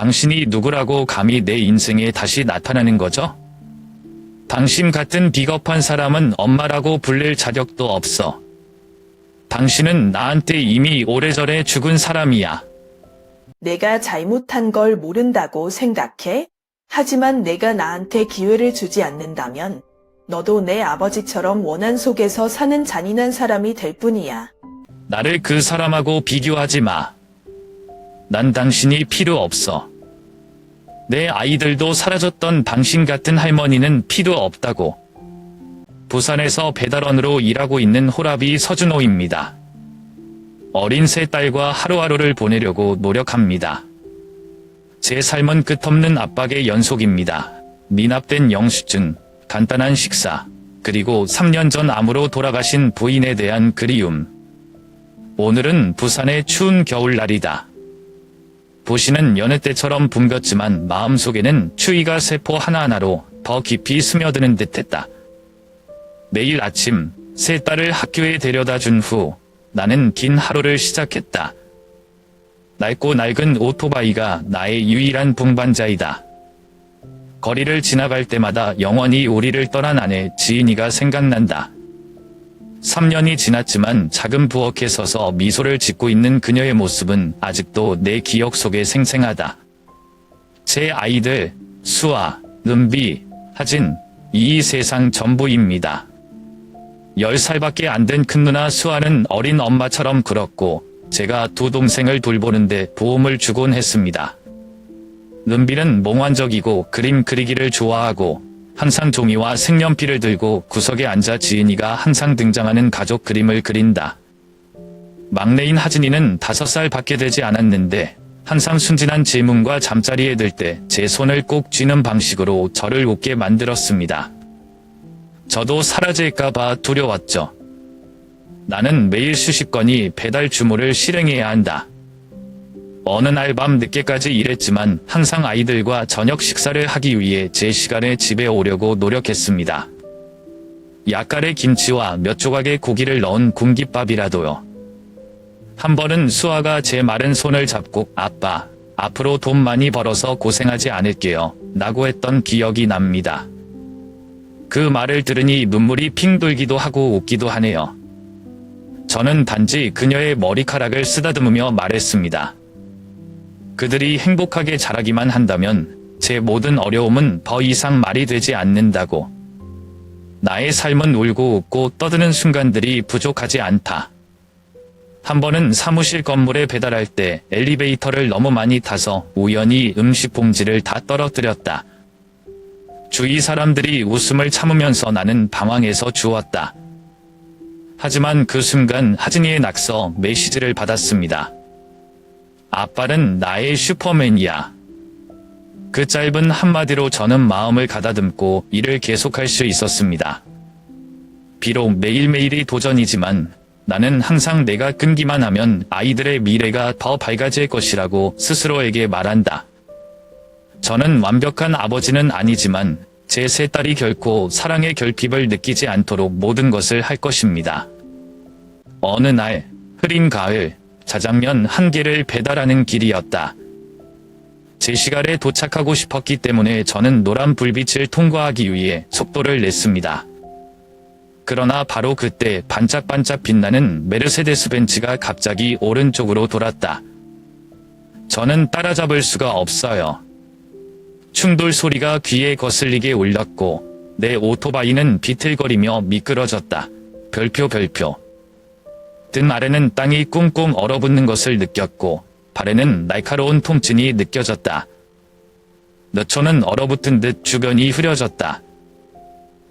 당신이 누구라고 감히 내 인생에 다시 나타나는 거죠? 당신 같은 비겁한 사람은 엄마라고 불릴 자격도 없어. 당신은 나한테 이미 오래전에 죽은 사람이야. 내가 잘못한 걸 모른다고 생각해? 하지만 내가 나한테 기회를 주지 않는다면 너도 내 아버지처럼 원한 속에서 사는 잔인한 사람이 될 뿐이야. 나를 그 사람하고 비교하지 마. 난 당신이 필요 없어. 내 아이들도 사라졌던 당신 같은 할머니는 필요 없다고. 부산에서 배달원으로 일하고 있는 호라비 서준호입니다. 어린 세 딸과 하루하루를 보내려고 노력합니다. 제 삶은 끝없는 압박의 연속입니다. 미납된 영수증, 간단한 식사, 그리고 3년 전 암으로 돌아가신 부인에 대한 그리움. 오늘은 부산의 추운 겨울날이다. 도시는 여느 때처럼 붐볐지만 마음속에는 추위가 세포 하나하나로 더 깊이 스며드는 듯했다. 내일 아침 세 딸을 학교에 데려다 준 후 나는 긴 하루를 시작했다. 낡고 낡은 오토바이가 나의 유일한 동반자이다. 거리를 지나갈 때마다 영원히 우리를 떠난 아내 지인이가 생각난다. 3년이 지났지만 작은 부엌에 서서 미소를 짓고 있는 그녀의 모습은 아직도 내 기억 속에 생생하다. 제 아이들, 수아, 은비, 하진, 이 세상 전부입니다. 10살밖에 안 된 큰누나 수아는 어린 엄마처럼 굴었고 제가 두 동생을 돌보는데 도움을 주곤 했습니다. 은비는 몽환적이고 그림 그리기를 좋아하고 항상 종이와 색연필을 들고 구석에 앉아 지은이가 항상 등장하는 가족 그림을 그린다. 막내인 하진이는 5살 밖에 되지 않았는데 항상 순진한 질문과 잠자리에 들 때 제 손을 꼭 쥐는 방식으로 저를 웃게 만들었습니다. 저도 사라질까봐 두려웠죠. 나는 매일 수십 건이 배달 주문을 실행해야 한다. 어느 날 밤 늦게까지 일했지만 항상 아이들과 저녁 식사를 하기 위해 제 시간에 집에 오려고 노력했습니다. 약간의 김치와 몇 조각의 고기를 넣은 공깃밥이라도요. 한 번은 수아가 제 마른 손을 잡고 아빠, 앞으로 돈 많이 벌어서 고생하지 않을게요 라고 했던 기억이 납니다. 그 말을 들으니 눈물이 핑 돌기도 하고 웃기도 하네요. 저는 단지 그녀의 머리카락을 쓰다듬으며 말했습니다. 그들이 행복하게 자라기만 한다면 제 모든 어려움은 더 이상 말이 되지 않는다고. 나의 삶은 울고 웃고 떠드는 순간들이 부족하지 않다. 한 번은 사무실 건물에 배달할 때 엘리베이터를 너무 많이 타서 우연히 음식 봉지를 다 떨어뜨렸다. 주위 사람들이 웃음을 참으면서 나는 방황해서 주웠다. 하지만 그 순간 하진이의 낙서 메시지를 받았습니다. 아빠는 나의 슈퍼맨이야. 그 짧은 한마디로 저는 마음을 가다듬고 일을 계속할 수 있었습니다. 비록 매일매일이 도전이지만 나는 항상 내가 끈기만 하면 아이들의 미래가 더 밝아질 것이라고 스스로에게 말한다. 저는 완벽한 아버지는 아니지만 제 세 딸이 결코 사랑의 결핍을 느끼지 않도록 모든 것을 할 것입니다. 어느 날 흐린 가을 자장면 한 개를 배달하는 길이었다. 제 시간에 도착하고 싶었기 때문에 저는 노란 불빛을 통과하기 위해 속도를 냈습니다. 그러나 바로 그때 반짝반짝 빛나는 메르세데스 벤츠가 갑자기 오른쪽으로 돌았다. 저는 따라잡을 수가 없어요. 충돌 소리가 귀에 거슬리게 울렸고 내 오토바이는 비틀거리며 미끄러졌다. 별표. 등 아래는 땅이 꽁꽁 얼어붙는 것을 느꼈고 발에는 날카로운 통증이 느껴졌다. 몇 초는 얼어붙은 듯 주변이 흐려졌다.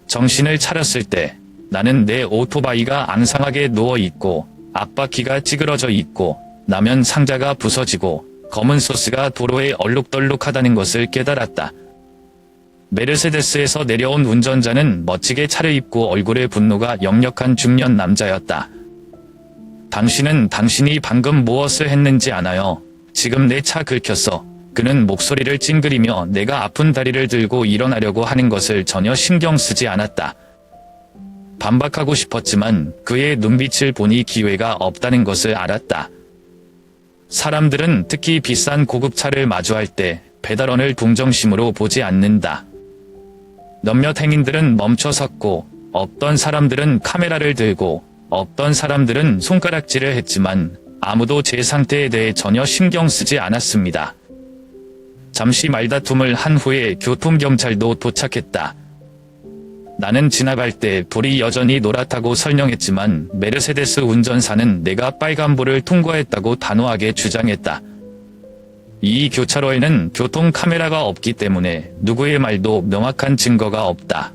정신을 차렸을 때 나는 내 오토바이가 앙상하게 누워있고 앞바퀴가 찌그러져 있고 라면 상자가 부서지고 검은 소스가 도로에 얼룩덜룩하다는 것을 깨달았다. 메르세데스에서 내려온 운전자는 멋지게 차려입고 얼굴에 분노가 역력한 중년 남자였다. 당신은 당신이 방금 무엇을 했는지 아나요? 지금 내 차 긁혔어. 그는 목소리를 찡그리며 내가 아픈 다리를 들고 일어나려고 하는 것을 전혀 신경 쓰지 않았다. 반박하고 싶었지만 그의 눈빛을 보니 기회가 없다는 것을 알았다. 사람들은 특히 비싼 고급차를 마주할 때 배달원을 동정심으로 보지 않는다. 몇몇 행인들은 멈춰 섰고 어떤 사람들은 카메라를 들고 어떤 사람들은 손가락질을 했지만 아무도 제 상태에 대해 전혀 신경 쓰지 않았습니다. 잠시 말다툼을 한 후에 교통경찰도 도착했다. 나는 지나갈 때 불이 여전히 노랗다고 설명했지만 메르세데스 운전사는 내가 빨간불을 통과했다고 단호하게 주장했다. 이 교차로에는 교통 카메라가 없기 때문에 누구의 말도 명확한 증거가 없다.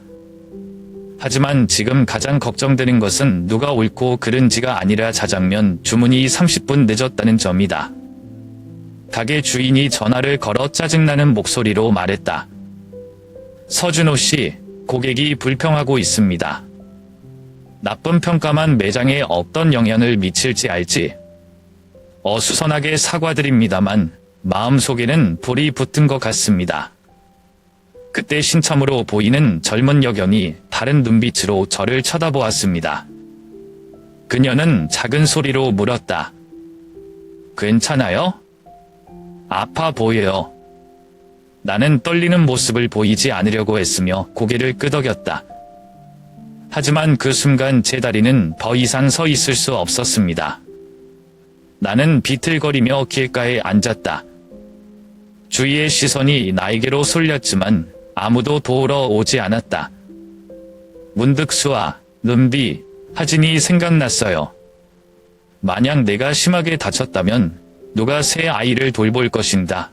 하지만 지금 가장 걱정되는 것은 누가 옳고 그른지가 아니라 자장면 주문이 30분 늦었다는 점이다. 가게 주인이 전화를 걸어 짜증나는 목소리로 말했다. 서준호 씨, 고객이 불평하고 있습니다. 나쁜 평가만 매장에 어떤 영향을 미칠지 알지? 어수선하게 사과드립니다만 마음속에는 불이 붙은 것 같습니다. 그때 신참으로 보이는 젊은 여견이 다른 눈빛으로 저를 쳐다보았습니다. 그녀는 작은 소리로 물었다. 괜찮아요? 아파 보여요. 나는 떨리는 모습을 보이지 않으려고 애쓰며 고개를 끄덕였다. 하지만 그 순간 제 다리는 더 이상 서 있을 수 없었습니다. 나는 비틀거리며 길가에 앉았다. 주위의 시선이 나에게로 쏠렸지만 아무도 도우러 오지 않았다. 문득 수아, 눈비, 하진이 생각났어요. 만약 내가 심하게 다쳤다면 누가 새 아이를 돌볼 것인가.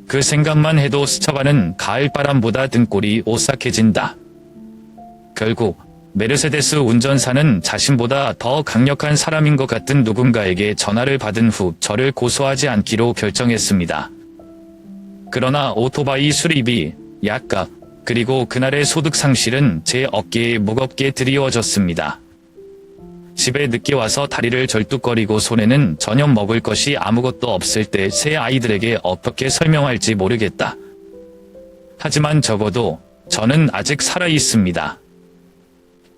그 생각만 해도 스쳐가는 가을바람보다 등골이 오싹해진다. 결국 메르세데스 운전사는 자신보다 더 강력한 사람인 것 같은 누군가에게 전화를 받은 후 저를 고소하지 않기로 결정했습니다. 그러나 오토바이 수리비, 약값, 그리고 그날의 소득 상실은 제 어깨에 무겁게 드리워졌습니다. 집에 늦게 와서 다리를 절뚝거리고 손에는 저녁 먹을 것이 아무것도 없을 때 새 아이들에게 어떻게 설명할지 모르겠다. 하지만 적어도 저는 아직 살아 있습니다.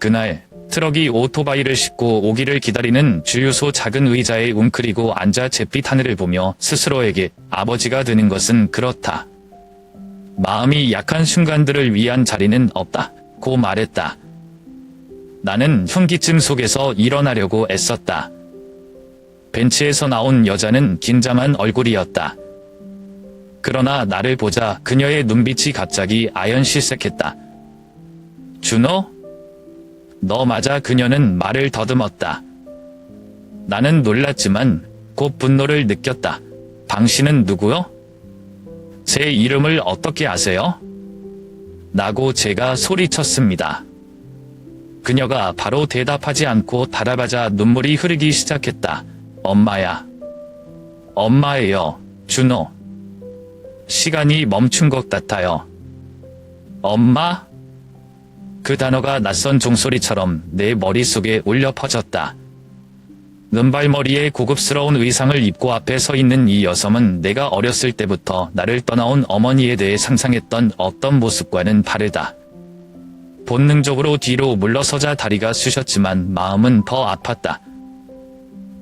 그날 트럭이 오토바이를 싣고 오기를 기다리는 주유소 작은 의자에 웅크리고 앉아 잿빛 하늘을 보며 스스로에게 아버지가 되는 것은 그렇다. 마음이 약한 순간들을 위한 자리는 없다고 말했다. 나는 현기증 속에서 일어나려고 애썼다. 벤치에서 나온 여자는 긴장한 얼굴이었다. 그러나 나를 보자 그녀의 눈빛이 갑자기 아연실색했다. 준호? 너 맞아. 그녀는 말을 더듬었다. 나는 놀랐지만 곧 분노를 느꼈다. 당신은 누구요? 제 이름을 어떻게 아세요? 라고 제가 소리쳤습니다. 그녀가 바로 대답하지 않고 달아가자 눈물이 흐르기 시작했다. 엄마야. 엄마예요, 준호. 시간이 멈춘 것 같아요. 엄마? 그 단어가 낯선 종소리처럼 내 머릿속에 울려 퍼졌다. 은발머리에 고급스러운 의상을 입고 앞에 서 있는 이 여성은 내가 어렸을 때부터 나를 떠나온 어머니에 대해 상상했던 어떤 모습과는 다르다. 본능적으로 뒤로 물러서자 다리가 쑤셨지만 마음은 더 아팠다.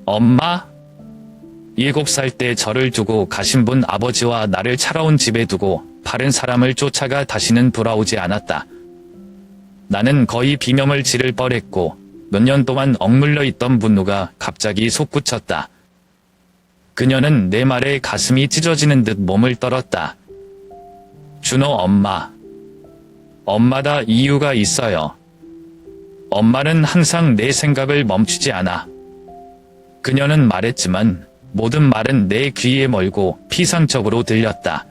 엄마? 7살 때 저를 두고 가신 분 아버지와 나를 차가운 집에 두고 다른 사람을 쫓아가 다시는 돌아오지 않았다. 나는 거의 비명을 지를 뻔했고 몇 년 동안 억눌려 있던 분노가 갑자기 솟구쳤다. 그녀는 내 말에 가슴이 찢어지는 듯 몸을 떨었다. 준호 엄마. 엄마다 이유가 있어요. 엄마는 항상 내 생각을 멈추지 않아. 그녀는 말했지만 모든 말은 내 귀에 멀고 피상적으로 들렸다.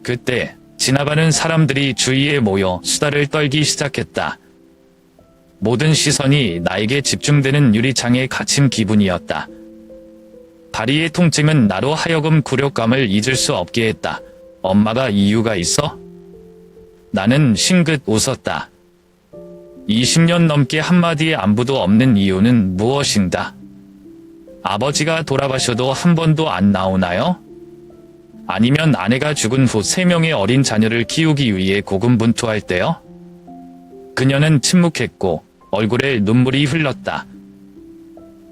그때 지나가는 사람들이 주위에 모여 수다를 떨기 시작했다. 모든 시선이 나에게 집중되는 유리창에 갇힌 기분이었다. 다리의 통증은 나로 하여금 굴욕감을 잊을 수 없게 했다. 엄마가 이유가 있어? 나는 싱긋 웃었다. 20년 넘게 한마디의 안부도 없는 이유는 무엇인가? 아버지가 돌아가셔도 한 번도 안 나오나요? 아니면 아내가 죽은 후 3명의 어린 자녀를 키우기 위해 고군분투할 때요? 그녀는 침묵했고 얼굴에 눈물이 흘렀다.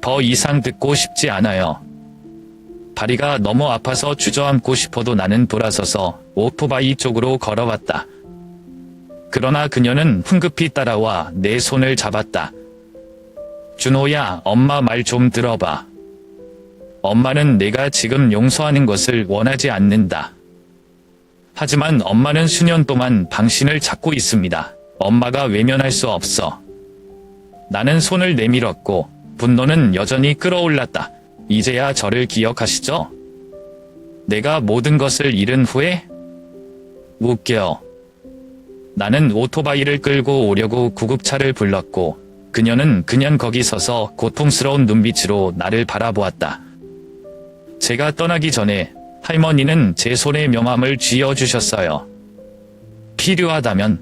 더 이상 듣고 싶지 않아요. 다리가 너무 아파서 주저앉고 싶어도 나는 돌아서서 오토바이 쪽으로 걸어왔다. 그러나 그녀는 흥급히 따라와 내 손을 잡았다. 준호야, 엄마 말 좀 들어봐. 엄마는 내가 지금 용서하는 것을 원하지 않는다. 하지만 엄마는 수년 동안 당신을 찾고 있습니다. 엄마가 외면할 수 없어. 나는 손을 내밀었고 분노는 여전히 끌어올랐다. 이제야 저를 기억하시죠? 내가 모든 것을 잃은 후에? 웃겨. 나는 오토바이를 끌고 오려고 구급차를 불렀고 그녀는 그냥 거기 서서 고통스러운 눈빛으로 나를 바라보았다. 제가 떠나기 전에 할머니는 제 손에 명함을 쥐어주셨어요. 필요하다면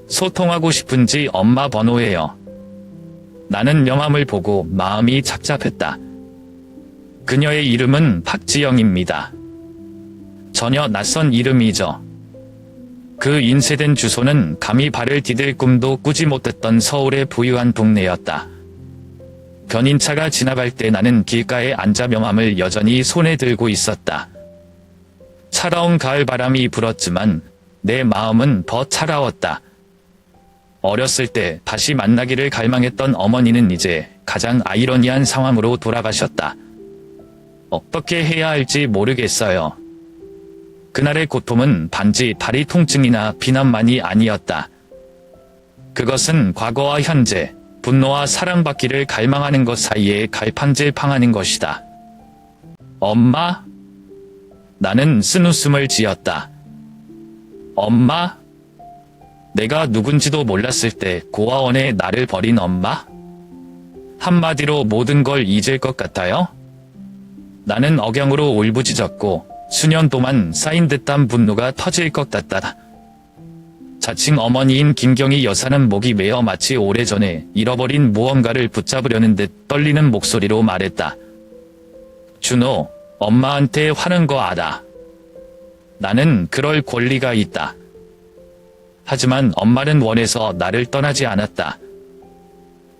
소통하고 싶은지 엄마 번호예요. 나는 명함을 보고 마음이 착잡했다. 그녀의 이름은 박지영입니다. 전혀 낯선 이름이죠. 그 인쇄된 주소는 감히 발을 디딜 꿈도 꾸지 못했던 서울의 부유한 동네였다. 견인차가 지나갈 때 나는 길가에 앉아 명함을 여전히 손에 들고 있었다. 차가운 가을 바람이 불었지만 내 마음은 더 차가웠다. 어렸을 때 다시 만나기를 갈망했던 어머니는 이제 가장 아이러니한 상황으로 돌아가셨다. 어떻게 해야 할지 모르겠어요. 그날의 고통은 단지 다리 통증이나 비난만이 아니었다. 그것은 과거와 현재, 분노와 사랑받기를 갈망하는 것 사이에 갈팡질팡하는 것이다. 엄마? 나는 쓴웃음을 지었다. 엄마? 내가 누군지도 몰랐을 때 고아원에 나를 버린 엄마? 한마디로 모든 걸 잊을 것 같아요? 나는 억양으로 울부짖었고 수년 동안 쌓인 듯한 분노가 터질 것 같다. 자칭 어머니인 김경희 여사는 목이 메어 마치 오래전에 잃어버린 무언가를 붙잡으려는 듯 떨리는 목소리로 말했다. 준호, 엄마한테 화는 거 알아. 나는 그럴 권리가 있다. 하지만 엄마는 원해서 나를 떠나지 않았다.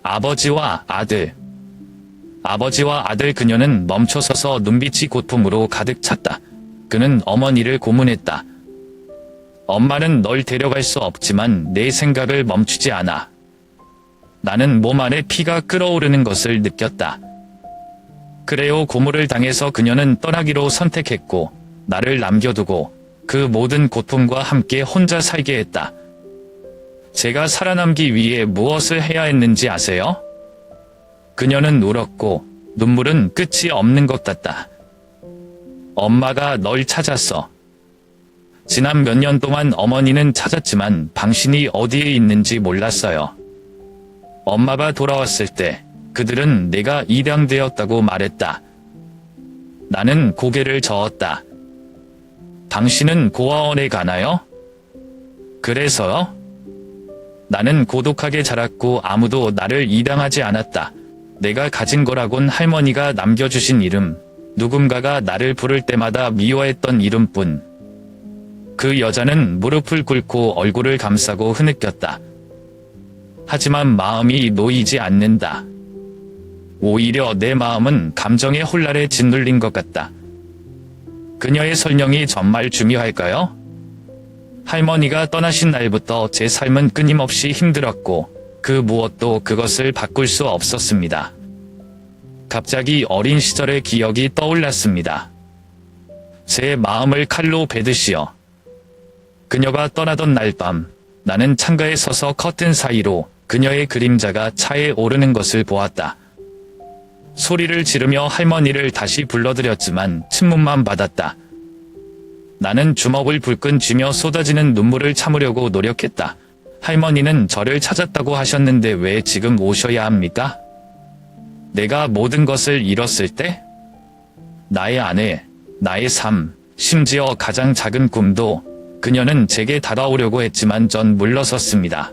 아버지와 아들. 아버지와 아들. 그녀는 멈춰서서 눈빛이 고통으로 가득 찼다. 그는 어머니를 고문했다. 엄마는 널 데려갈 수 없지만 내 생각을 멈추지 않아. 나는 몸 안에 피가 끓어오르는 것을 느꼈다. 그래요, 고문을 당해서 그녀는 떠나기로 선택했고 나를 남겨두고 그 모든 고통과 함께 혼자 살게 했다. 제가 살아남기 위해 무엇을 해야 했는지 아세요? 그녀는 울었고 눈물은 끝이 없는 것 같다. 엄마가 널 찾았어. 지난 몇 년 동안 어머니는 찾았지만 당신이 어디에 있는지 몰랐어요. 엄마가 돌아왔을 때 그들은 내가 입양되었다고 말했다. 나는 고개를 저었다. 당신은 고아원에 가나요? 그래서요? 나는 고독하게 자랐고 아무도 나를 입양하지 않았다. 내가 가진 거라곤 할머니가 남겨주신 이름, 누군가가 나를 부를 때마다 미워했던 이름뿐. 그 여자는 무릎을 꿇고 얼굴을 감싸고 흐느꼈다. 하지만 마음이 놓이지 않는다. 오히려 내 마음은 감정의 혼란에 짓눌린 것 같다. 그녀의 설명이 정말 중요할까요? 할머니가 떠나신 날부터 제 삶은 끊임없이 힘들었고 그 무엇도 그것을 바꿀 수 없었습니다. 갑자기 어린 시절의 기억이 떠올랐습니다. 제 마음을 칼로 베듯이요. 그녀가 떠나던 날 밤, 나는 창가에 서서 커튼 사이로 그녀의 그림자가 차에 오르는 것을 보았다. 소리를 지르며 할머니를 다시 불러들였지만 침묵만 받았다. 나는 주먹을 불끈 쥐며 쏟아지는 눈물을 참으려고 노력했다. 할머니는 저를 찾았다고 하셨는데 왜 지금 오셔야 합니까? 내가 모든 것을 잃었을 때? 나의 아내, 나의 삶, 심지어 가장 작은 꿈도 그녀는 제게 다가오려고 했지만 전 물러섰습니다.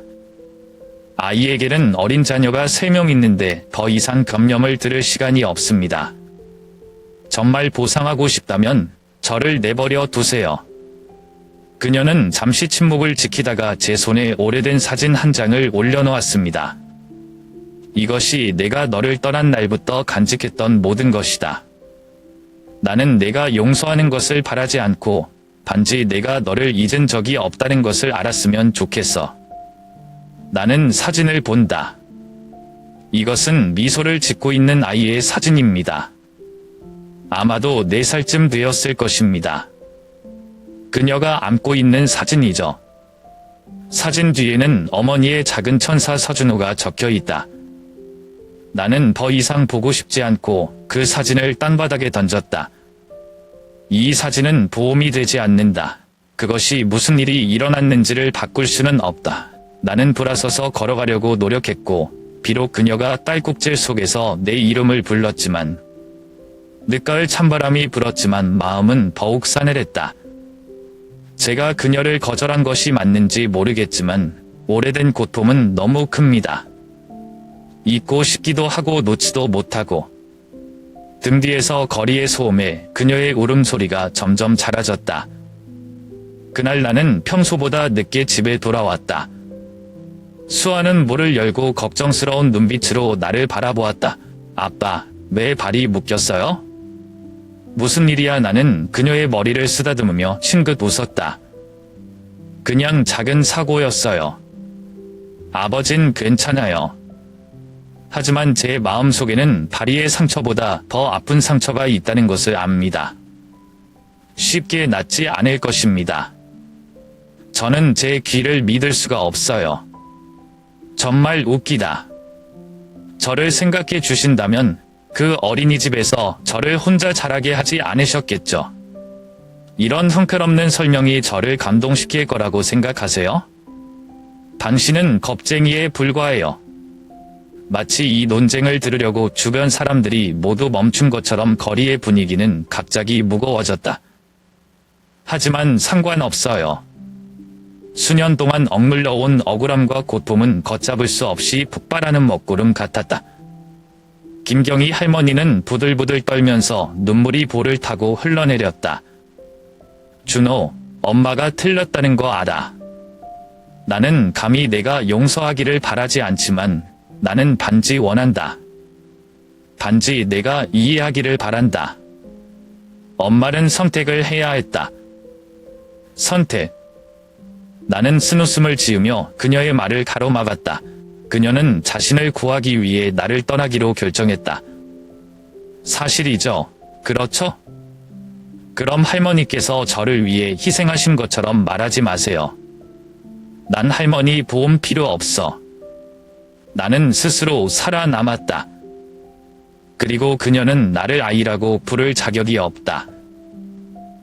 아이에게는 어린 자녀가 3명 있는데 더 이상 변명을 들을 시간이 없습니다. 정말 보상하고 싶다면 저를 내버려 두세요. 그녀는 잠시 침묵을 지키다가 제 손에 오래된 사진 한 장을 올려놓았습니다. 이것이 내가 너를 떠난 날부터 간직했던 모든 것이다. 나는 내가 용서하는 것을 바라지 않고 단지 내가 너를 잊은 적이 없다는 것을 알았으면 좋겠어. 나는 사진을 본다. 이것은 미소를 짓고 있는 아이의 사진입니다. 아마도 4살쯤 되었을 것입니다. 그녀가 안고 있는 사진이죠. 사진 뒤에는 어머니의 작은 천사 서준호가 적혀 있다. 나는 더 이상 보고 싶지 않고 그 사진을 땅바닥에 던졌다. 이 사진은 보험이 되지 않는다. 그것이 무슨 일이 일어났는지를 바꿀 수는 없다. 나는 돌아서서 걸어가려고 노력했고, 비록 그녀가 딸꾹질 속에서 내 이름을 불렀지만, 늦가을 찬바람이 불었지만 마음은 더욱 싸늘했다. 제가 그녀를 거절한 것이 맞는지 모르겠지만, 오래된 고통은 너무 큽니다. 잊고 싶기도 하고 놓지도 못하고, 등 뒤에서 거리의 소음에 그녀의 울음소리가 점점 작아졌다. 그날 나는 평소보다 늦게 집에 돌아왔다. 수아는 문을 열고 걱정스러운 눈빛으로 나를 바라보았다. 아빠, 왜 발이 묶였어요? 무슨 일이야? 나는 그녀의 머리를 쓰다듬으며 싱긋 웃었다. 그냥 작은 사고였어요. 아버진 괜찮아요. 하지만 제 마음속에는 다리의 상처보다 더 아픈 상처가 있다는 것을 압니다. 쉽게 낫지 않을 것입니다. 저는 제 귀를 믿을 수가 없어요. 정말 웃기다. 저를 생각해 주신다면 그 어린이집에서 저를 혼자 자라게 하지 않으셨겠죠. 이런 형편없는 설명이 저를 감동시킬 거라고 생각하세요? 당신은 겁쟁이에 불과해요. 마치 이 논쟁을 들으려고 주변 사람들이 모두 멈춘 것처럼 거리의 분위기는 갑자기 무거워졌다. 하지만 상관없어요. 수년 동안 억눌려 온 억울함과 고통은 걷잡을 수 없이 폭발하는 먹구름 같았다. 김경희 할머니는 부들부들 떨면서 눈물이 볼을 타고 흘러내렸다. 준호, 엄마가 틀렸다는 거 알아. 나는 감히 내가 용서하기를 바라지 않지만 나는 단지 원한다. 단지 내가 이해하기를 바란다. 엄마는 선택을 해야 했다. 선택. 나는 쓴웃음을 지으며 그녀의 말을 가로막았다. 그녀는 자신을 구하기 위해 나를 떠나기로 결정했다. 사실이죠. 그렇죠? 그럼 할머니께서 저를 위해 희생하신 것처럼 말하지 마세요. 난 할머니 보험 필요 없어. 나는 스스로 살아남았다. 그리고 그녀는 나를 아이라고 부를 자격이 없다.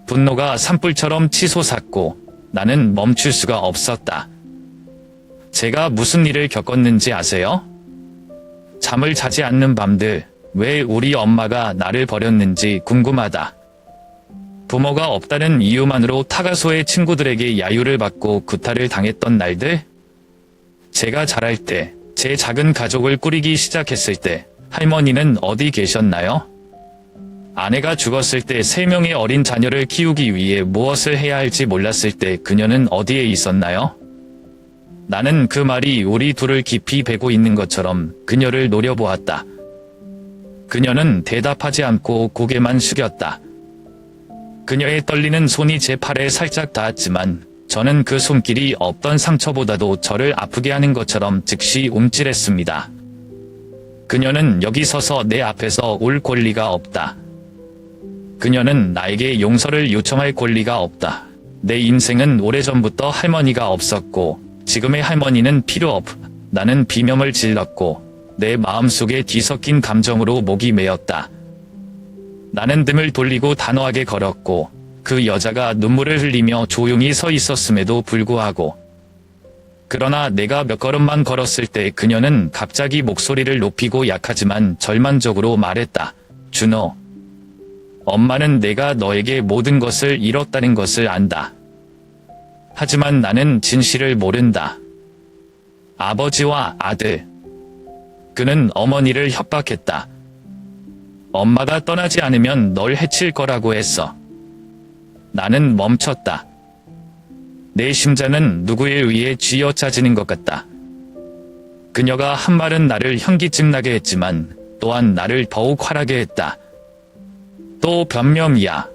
분노가 산불처럼 치솟았고 나는 멈출 수가 없었다. 제가 무슨 일을 겪었는지 아세요? 잠을 자지 않는 밤들, 왜 우리 엄마가 나를 버렸는지 궁금하다. 부모가 없다는 이유만으로 타가소의 친구들에게 야유를 받고 구타를 당했던 날들? 제가 자랄 때, 제 작은 가족을 꾸리기 시작했을 때 할머니는 어디 계셨나요? 아내가 죽었을 때 3명의 어린 자녀를 키우기 위해 무엇을 해야 할지 몰랐을 때 그녀는 어디에 있었나요? 나는 그 말이 우리 둘을 깊이 베고 있는 것처럼 그녀를 노려보았다. 그녀는 대답하지 않고 고개만 숙였다. 그녀의 떨리는 손이 제 팔에 살짝 닿았지만 저는 그 손길이 없던 상처보다도 저를 아프게 하는 것처럼 즉시 움찔했습니다. 그녀는 여기 서서 내 앞에서 울 권리가 없다. 그녀는 나에게 용서를 요청할 권리가 없다. 내 인생은 오래전부터 할머니가 없었고 지금의 할머니는 필요 없. 나는 비명을 질렀고 내 마음속에 뒤섞인 감정으로 목이 메었다. 나는 등을 돌리고 단호하게 걸었고 그 여자가 눈물을 흘리며 조용히 서 있었음에도 불구하고 그러나 내가 몇 걸음만 걸었을 때 그녀는 갑자기 목소리를 높이고 약하지만 절망적으로 말했다. 준호, 엄마는 내가 너에게 모든 것을 잃었다는 것을 안다. 하지만 나는 진실을 모른다. 아버지와 아들. 그는 어머니를 협박했다. 엄마가 떠나지 않으면 널 해칠 거라고 했어. 나는 멈췄다. 내 심장은 누구에 의해 쥐어짜지는 것 같다. 그녀가 한 말은 나를 현기증 나게 했지만 또한 나를 더욱 화나게 했다. 또 변명이야.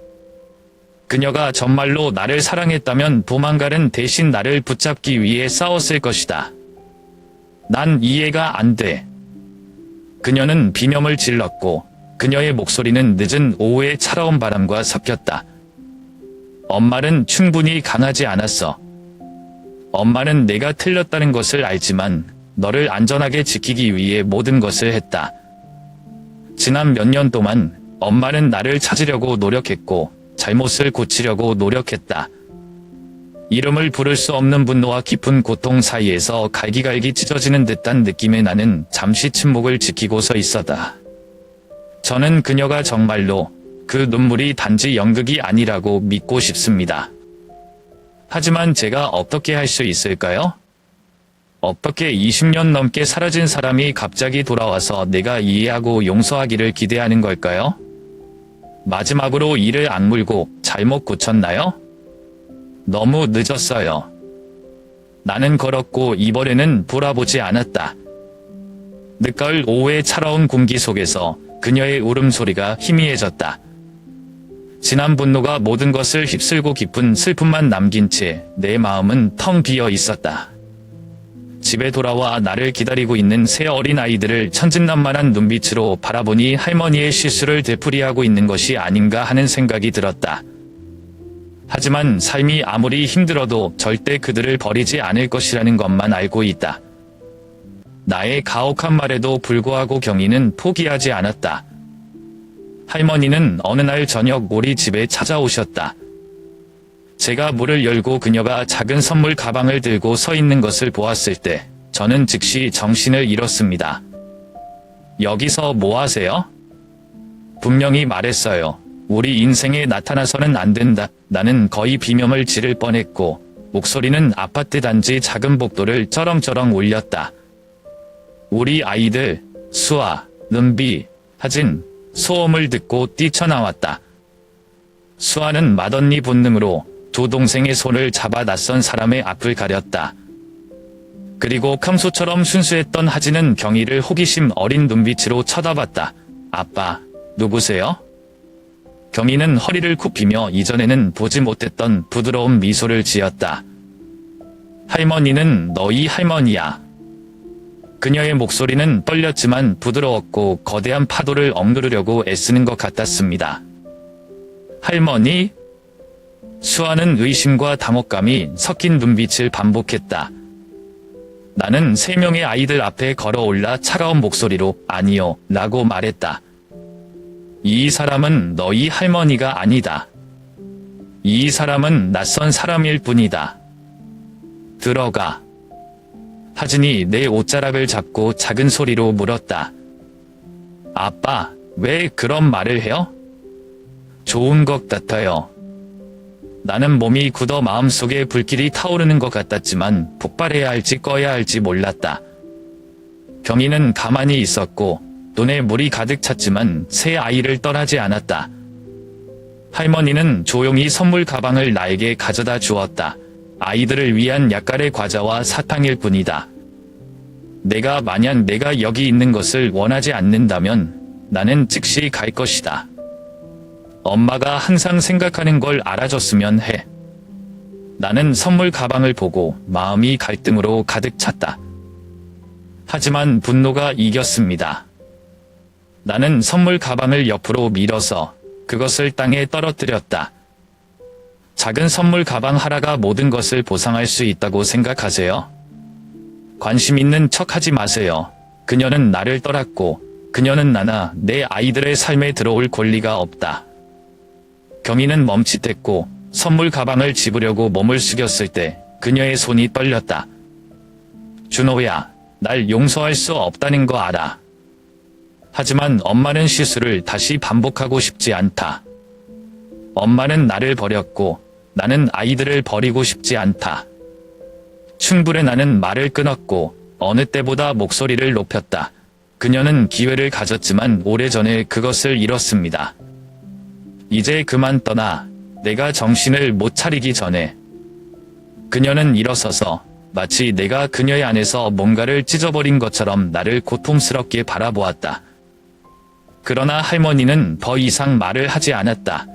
그녀가 정말로 나를 사랑했다면 도망가는 대신 나를 붙잡기 위해 싸웠을 것이다. 난 이해가 안 돼. 그녀는 비명을 질렀고 그녀의 목소리는 늦은 오후의 차가운 바람과 섞였다. 엄마는 충분히 강하지 않았어. 엄마는 내가 틀렸다는 것을 알지만 너를 안전하게 지키기 위해 모든 것을 했다. 지난 몇 년 동안 엄마는 나를 찾으려고 노력했고 잘못을 고치려고 노력했다. 이름을 부를 수 없는 분노와 깊은 고통 사이에서 갈기갈기 찢어지는 듯한 느낌에 나는 잠시 침묵을 지키고 서 있었다. 저는 그녀가 정말로 그 눈물이 단지 연극이 아니라고 믿고 싶습니다. 하지만 제가 어떻게 할 수 있을까요? 어떻게 20년 넘게 사라진 사람이 갑자기 돌아와서 내가 이해하고 용서하기를 기대하는 걸까요? 마지막으로 이를 악물고 잘못 고쳤나요? 너무 늦었어요. 나는 걸었고 이번에는 돌아보지 않았다. 늦가을 오후의 차가운 공기 속에서 그녀의 울음소리가 희미해졌다. 지난 분노가 모든 것을 휩쓸고 깊은 슬픔만 남긴 채 내 마음은 텅 비어 있었다. 집에 돌아와 나를 기다리고 있는 세 어린아이들을 천진난만한 눈빛으로 바라보니 할머니의 실수를 되풀이하고 있는 것이 아닌가 하는 생각이 들었다. 하지만 삶이 아무리 힘들어도 절대 그들을 버리지 않을 것이라는 것만 알고 있다. 나의 가혹한 말에도 불구하고 경희는 포기하지 않았다. 할머니는 어느 날 저녁 우리 집에 찾아오셨다. 제가 문을 열고 그녀가 작은 선물 가방을 들고 서 있는 것을 보았을 때 저는 즉시 정신을 잃었습니다. 여기서 뭐 하세요? 분명히 말했어요. 우리 인생에 나타나서는 안 된다. 나는 거의 비명을 지를 뻔했고 목소리는 아파트 단지 작은 복도를 쩌렁쩌렁 울렸다. 우리 아이들, 수아, 은비, 하진, 소음을 듣고 뛰쳐나왔다. 수아는 맏언니 본능으로 두 동생의 손을 잡아 낯선 사람의 앞을 가렸다. 그리고 평소처럼 순수했던 하진은 경희를 호기심 어린 눈빛으로 쳐다봤다. 아빠, 누구세요? 경희는 허리를 굽히며 이전에는 보지 못했던 부드러운 미소를 지었다. 할머니는 너희 할머니야. 그녀의 목소리는 떨렸지만 부드러웠고 거대한 파도를 억누르려고 애쓰는 것 같았습니다. 할머니? 수아는 의심과 당혹감이 섞인 눈빛을 반복했다. 나는 세 명의 아이들 앞에 걸어올라 차가운 목소리로 아니요 라고 말했다. 이 사람은 너희 할머니가 아니다. 이 사람은 낯선 사람일 뿐이다. 들어가. 하진이 내 옷자락을 잡고 작은 소리로 물었다. 아빠, 왜 그런 말을 해요? 좋은 것 같아요. 나는 몸이 굳어 마음속에 불길이 타오르는 것 같았지만 폭발해야 할지 꺼야 할지 몰랐다. 경희는 가만히 있었고 눈에 물이 가득 찼지만 새 아이를 떠나지 않았다. 할머니는 조용히 선물 가방을 나에게 가져다 주었다. 아이들을 위한 약간의 과자와 사탕일 뿐이다. 만약 내가 여기 있는 것을 원하지 않는다면 나는 즉시 갈 것이다. 엄마가 항상 생각하는 걸 알아줬으면 해. 나는 선물 가방을 보고 마음이 갈등으로 가득 찼다. 하지만 분노가 이겼습니다. 나는 선물 가방을 옆으로 밀어서 그것을 땅에 떨어뜨렸다. 작은 선물 가방 하나가 모든 것을 보상할 수 있다고 생각하세요? 관심 있는 척하지 마세요. 그녀는 나를 떠났고 그녀는 나나 내 아이들의 삶에 들어올 권리가 없다. 경희는 멈칫했고 선물 가방을 집으려고 몸을 숙였을 때 그녀의 손이 떨렸다. 준호야, 날 용서할 수 없다는 거 알아. 하지만 엄마는 실수를 다시 반복하고 싶지 않다. 엄마는 나를 버렸고 나는 아이들을 버리고 싶지 않다. 충분히 나는 말을 끊었고 어느 때보다 목소리를 높였다. 그녀는 기회를 가졌지만 오래전에 그것을 잃었습니다. 이제 그만 떠나. 내가 정신을 못 차리기 전에. 그녀는 일어서서 마치 내가 그녀의 안에서 뭔가를 찢어버린 것처럼 나를 고통스럽게 바라보았다. 그러나 할머니는 더 이상 말을 하지 않았다.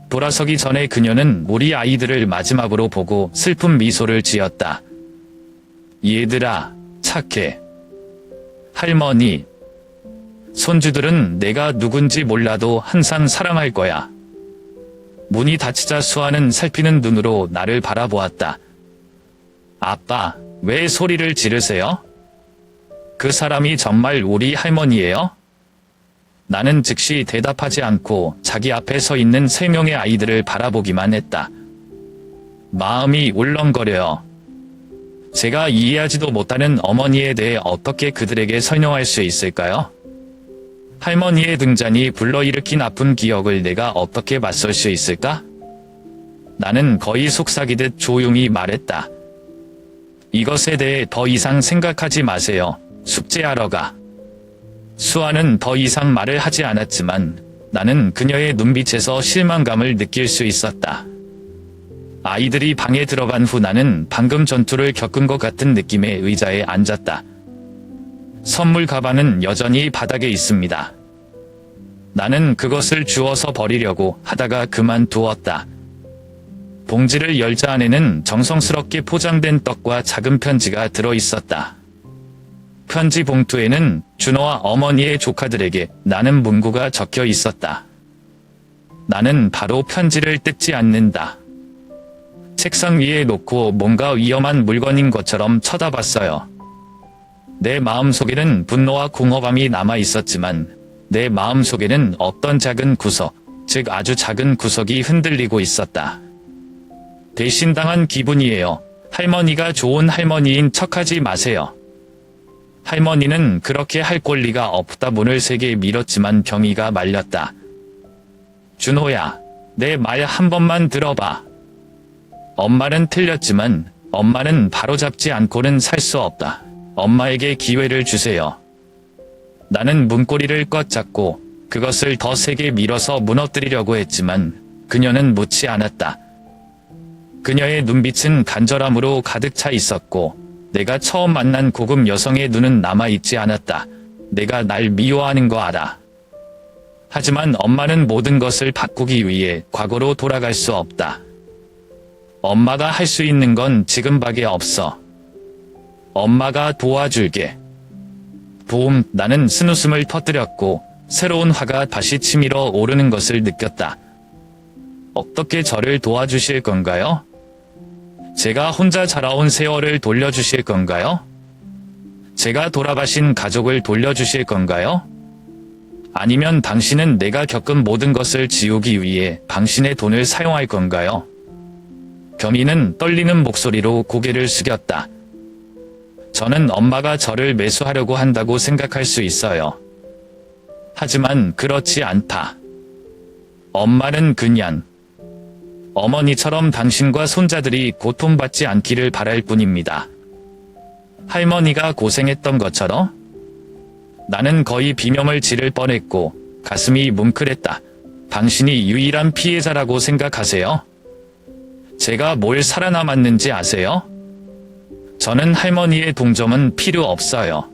돌아서기 전에 그녀는 우리 아이들을 마지막으로 보고 슬픈 미소를 지었다. 얘들아, 착해. 할머니. 손주들은 내가 누군지 몰라도 항상 사랑할 거야. 문이 닫히자 수아는 살피는 눈으로 나를 바라보았다. 아빠, 왜 소리를 지르세요? 그 사람이 정말 우리 할머니예요? 나는 즉시 대답하지 않고 자기 앞에 서 있는 3명의 아이들을 바라보기만 했다. 마음이 울렁거려요. 제가 이해하지도 못하는 어머니에 대해 어떻게 그들에게 설명할 수 있을까요? 할머니의 등장이 불러일으킨 아픈 기억을 내가 어떻게 맞설 수 있을까? 나는 거의 속삭이듯 조용히 말했다. 이것에 대해 더 이상 생각하지 마세요. 숙제하러 가. 수아는 더 이상 말을 하지 않았지만 나는 그녀의 눈빛에서 실망감을 느낄 수 있었다. 아이들이 방에 들어간 후 나는 방금 전투를 겪은 것 같은 느낌의 의자에 앉았다. 선물 가방은 여전히 바닥에 있습니다. 나는 그것을 주워서 버리려고 하다가 그만두었다. 봉지를 열자 안에는 정성스럽게 포장된 떡과 작은 편지가 들어있었다. 편지 봉투에는 준호와 어머니의 조카들에게 나는 문구가 적혀 있었다. 나는 바로 편지를 뜯지 않는다. 책상 위에 놓고 뭔가 위험한 물건인 것처럼 쳐다봤어요. 내 마음속에는 분노와 공허감이 남아 있었지만 내 마음속에는 어떤 작은 구석, 즉 아주 작은 구석이 흔들리고 있었다. 배신당한 기분이에요. 할머니가 좋은 할머니인 척하지 마세요. 할머니는 그렇게 할 권리가 없다. 문을 세게 밀었지만 경위가 말렸다. 준호야, 내 말 한 번만 들어봐. 엄마는 틀렸지만 엄마는 바로잡지 않고는 살 수 없다. 엄마에게 기회를 주세요. 나는 문고리를 꽉 잡고 그것을 더 세게 밀어서 무너뜨리려고 했지만 그녀는 묻지 않았다. 그녀의 눈빛은 간절함으로 가득 차 있었고 내가 처음 만난 고급 여성의 눈은 남아있지 않았다. 내가 날 미워하는 거 알아. 하지만 엄마는 모든 것을 바꾸기 위해 과거로 돌아갈 수 없다. 엄마가 할 수 있는 건 지금밖에 없어. 엄마가 도와줄게. 보험. 나는 쓴웃음을 터뜨렸고 새로운 화가 다시 치밀어 오르는 것을 느꼈다. 어떻게 저를 도와주실 건가요? 제가 혼자 자라온 세월을 돌려주실 건가요? 제가 돌아가신 가족을 돌려주실 건가요? 아니면 당신은 내가 겪은 모든 것을 지우기 위해 당신의 돈을 사용할 건가요? 겸이는 떨리는 목소리로 고개를 숙였다. 저는 엄마가 저를 매수하려고 한다고 생각할 수 있어요. 하지만 그렇지 않다. 엄마는 그냥 어머니처럼 당신과 손자들이 고통받지 않기를 바랄 뿐입니다. 할머니가 고생했던 것처럼? 나는 거의 비명을 지를 뻔했고 가슴이 뭉클했다. 당신이 유일한 피해자라고 생각하세요? 제가 뭘 살아남았는지 아세요? 저는 할머니의 동정은 필요 없어요.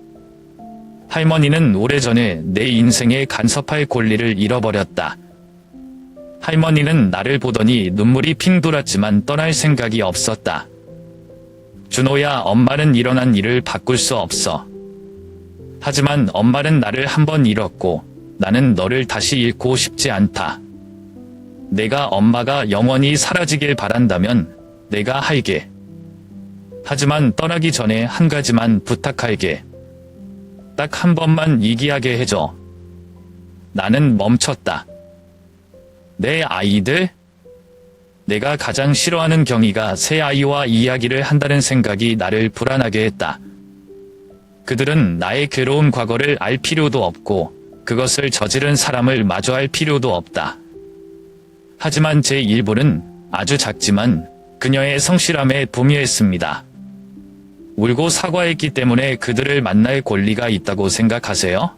할머니는 오래전에 내 인생에 간섭할 권리를 잃어버렸다. 할머니는 나를 보더니 눈물이 핑 돌았지만 떠날 생각이 없었다. 준호야, 엄마는 일어난 일을 바꿀 수 없어. 하지만 엄마는 나를 한 번 잃었고 나는 너를 다시 잃고 싶지 않다. 내가 엄마가 영원히 사라지길 바란다면 내가 할게. 하지만 떠나기 전에 한 가지만 부탁할게. 딱 한 번만 이기하게 해줘. 나는 멈췄다. 내 아이들? 내가 가장 싫어하는 경위가 새 아이와 이야기를 한다는 생각이 나를 불안하게 했다. 그들은 나의 괴로운 과거를 알 필요도 없고 그것을 저지른 사람을 마주할 필요도 없다. 하지만 제 일부는 아주 작지만 그녀의 성실함에 분유했습니다. 울고 사과했기 때문에 그들을 만날 권리가 있다고 생각하세요?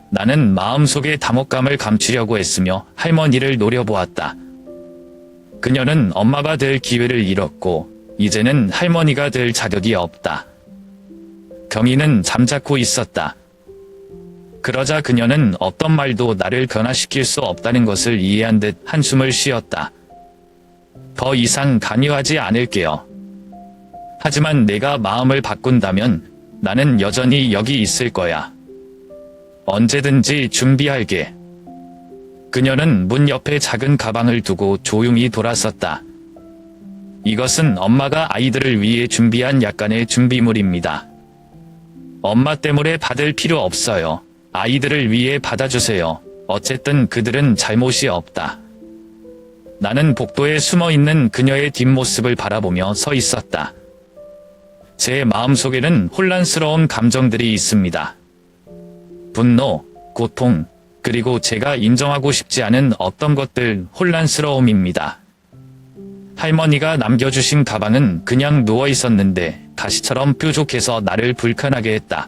나는 마음속의 담혹감을 감추려고 했으며 할머니를 노려보았다. 그녀는 엄마가 될 기회를 잃었고 이제는 할머니가 될 자격이 없다. 경희는 잠자코 있었다. 그러자 그녀는 어떤 말도 나를 변화시킬 수 없다는 것을 이해한 듯 한숨을 쉬었다. 더 이상 강요하지 않을게요. 하지만 내가 마음을 바꾼다면 나는 여전히 여기 있을 거야. 언제든지 준비할게. 그녀는 문 옆에 작은 가방을 두고 조용히 돌아섰다. 이것은 엄마가 아이들을 위해 준비한 약간의 준비물입니다. 엄마 때문에 받을 필요 없어요. 아이들을 위해 받아주세요. 어쨌든 그들은 잘못이 없다. 나는 복도에 숨어있는 그녀의 뒷모습을 바라보며 서 있었다. 제 마음속에는 혼란스러운 감정들이 있습니다. 분노, 고통, 그리고 제가 인정하고 싶지 않은 어떤 것들, 혼란스러움입니다. 할머니가 남겨주신 가방은 그냥 누워 있었는데 가시처럼 뾰족해서 나를 불편하게 했다.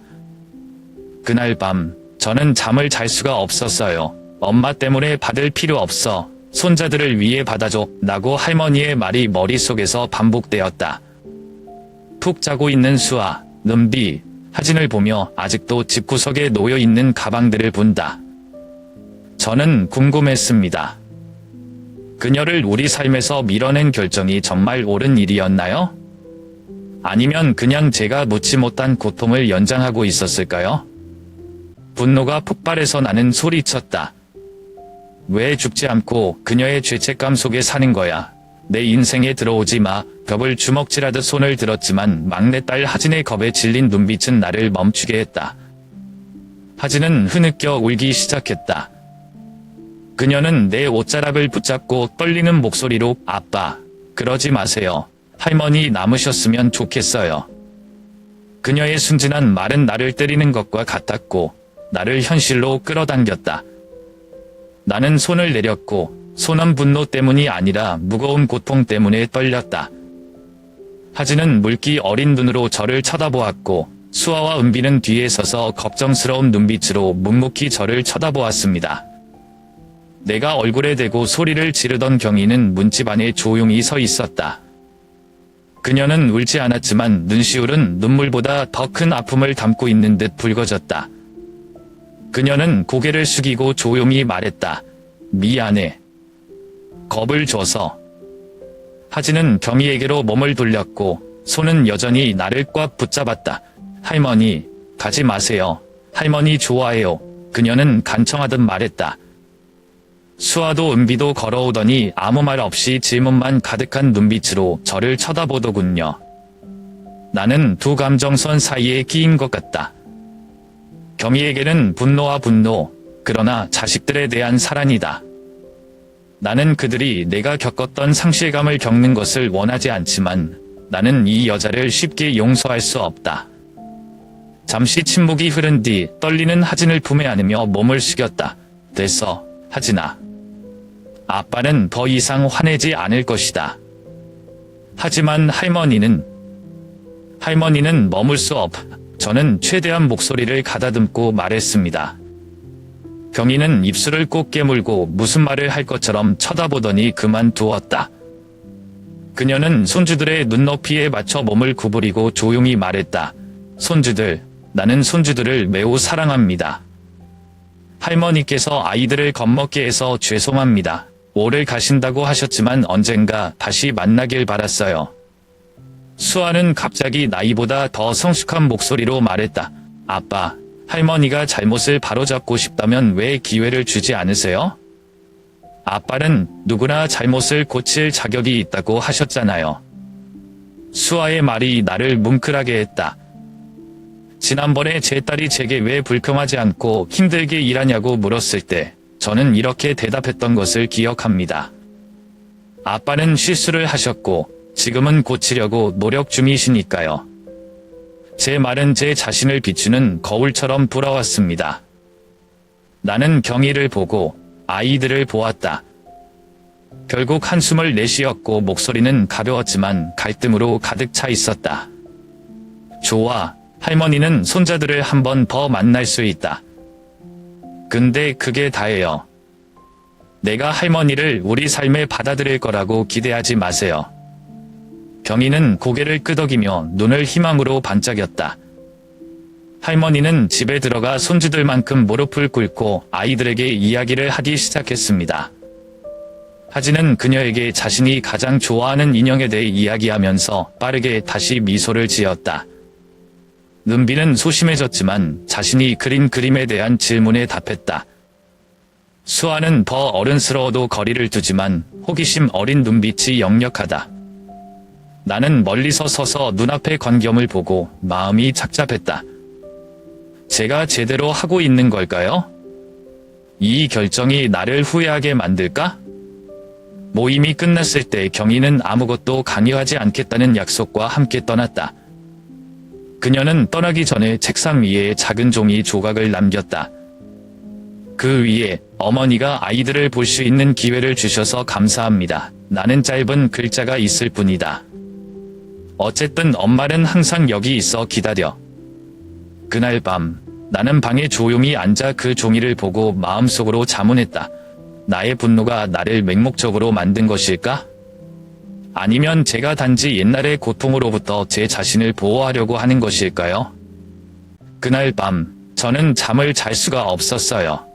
그날 밤 저는 잠을 잘 수가 없었어요. 엄마 때문에 받을 필요 없어. 손자들을 위해 받아줘. 라고 할머니의 말이 머릿속에서 반복되었다. 푹 자고 있는 수아, 은비, 하진을 보며 아직도 집구석에 놓여있는 가방들을 본다. 저는 궁금했습니다. 그녀를 우리 삶에서 밀어낸 결정이 정말 옳은 일이었나요? 아니면 그냥 제가 묻지 못한 고통을 연장하고 있었을까요? 분노가 폭발해서 나는 소리쳤다. 왜 죽지 않고 그녀의 죄책감 속에 사는 거야? 내 인생에 들어오지 마. 벽을 주먹질하듯 손을 들었지만 막내딸 하진의 겁에 질린 눈빛은 나를 멈추게 했다. 하진은 흐느껴 울기 시작했다. 그녀는 내 옷자락을 붙잡고 떨리는 목소리로 아빠, 그러지 마세요. 할머니 남으셨으면 좋겠어요. 그녀의 순진한 말은 나를 때리는 것과 같았고 나를 현실로 끌어당겼다. 나는 손을 내렸고 손은 분노 때문이 아니라 무거운 고통 때문에 떨렸다. 하진은 물기 어린 눈으로 저를 쳐다보았고 수아와 은비는 뒤에 서서 걱정스러운 눈빛으로 묵묵히 저를 쳐다보았습니다. 내가 얼굴에 대고 소리를 지르던 경희는 문집 안에 조용히 서 있었다. 그녀는 울지 않았지만 눈시울은 눈물보다 더 큰 아픔을 담고 있는 듯 붉어졌다. 그녀는 고개를 숙이고 조용히 말했다. 미안해. 겁을 줘서. 하진은 경희에게로 몸을 돌렸고 손은 여전히 나를 꽉 붙잡았다. 할머니, 가지 마세요. 할머니 좋아해요. 그녀는 간청하듯 말했다. 수아도 은비도 걸어오더니 아무 말 없이 질문만 가득한 눈빛으로 저를 쳐다보더군요. 나는 두 감정선 사이에 끼인 것 같다. 경희에게는 분노와 분노, 그러나 자식들에 대한 사랑이다. 나는 그들이 내가 겪었던 상실감을 겪는 것을 원하지 않지만 나는 이 여자를 쉽게 용서할 수 없다. 잠시 침묵이 흐른 뒤 떨리는 하진을 품에 안으며 몸을 숙였다. 됐어, 하진아. 아빠는 더 이상 화내지 않을 것이다. 하지만 할머니는 머물 수 없. 저는 최대한 목소리를 가다듬고 말했습니다. 경희는 입술을 꼭 깨물고 무슨 말을 할 것처럼 쳐다보더니 그만두었다. 그녀는 손주들의 눈높이에 맞춰 몸을 구부리고 조용히 말했다. 손주들, 나는 손주들을 매우 사랑합니다. 할머니께서 아이들을 겁먹게 해서 죄송합니다. 오래 가신다고 하셨지만 언젠가 다시 만나길 바랐어요. 수아는 갑자기 나이보다 더 성숙한 목소리로 말했다. 아빠, 할머니가 잘못을 바로잡고 싶다면 왜 기회를 주지 않으세요? 아빠는 누구나 잘못을 고칠 자격이 있다고 하셨잖아요. 수아의 말이 나를 뭉클하게 했다. 지난번에 제 딸이 제게 왜 불평하지 않고 힘들게 일하냐고 물었을 때 저는 이렇게 대답했던 것을 기억합니다. 아빠는 실수를 하셨고 지금은 고치려고 노력 중이시니까요. 제 말은 제 자신을 비추는 거울처럼 돌아왔습니다. 나는 경희를 보고 아이들을 보았다. 결국 한숨을 내쉬었고 목소리는 가벼웠지만 갈등으로 가득 차 있었다. 좋아, 할머니는 손자들을 한 번 더 만날 수 있다. 근데 그게 다예요. 내가 할머니를 우리 삶에 받아들일 거라고 기대하지 마세요. 경희는 고개를 끄덕이며 눈을 희망으로 반짝였다. 할머니는 집에 들어가 손주들만큼 무릎을 꿇고 아이들에게 이야기를 하기 시작했습니다. 하지는 그녀에게 자신이 가장 좋아하는 인형에 대해 이야기하면서 빠르게 다시 미소를 지었다. 눈비는 소심해졌지만 자신이 그린 그림에 대한 질문에 답했다. 수아는 더 어른스러워도 거리를 두지만 호기심 어린 눈빛이 역력하다. 나는 멀리서 서서 눈앞의 광경을 보고 마음이 착잡했다. 제가 제대로 하고 있는 걸까요? 이 결정이 나를 후회하게 만들까? 모임이 끝났을 때 경희는 아무것도 강요하지 않겠다는 약속과 함께 떠났다. 그녀는 떠나기 전에 책상 위에 작은 종이 조각을 남겼다. 그 위에 어머니가 아이들을 볼 수 있는 기회를 주셔서 감사합니다. 나는 짧은 글자가 있을 뿐이다. 어쨌든 엄마는 항상 여기 있어 기다려. 그날 밤 나는 방에 조용히 앉아 그 종이를 보고 마음속으로 자문했다. 나의 분노가 나를 맹목적으로 만든 것일까? 아니면 제가 단지 옛날의 고통으로부터 제 자신을 보호하려고 하는 것일까요? 그날 밤 저는 잠을 잘 수가 없었어요.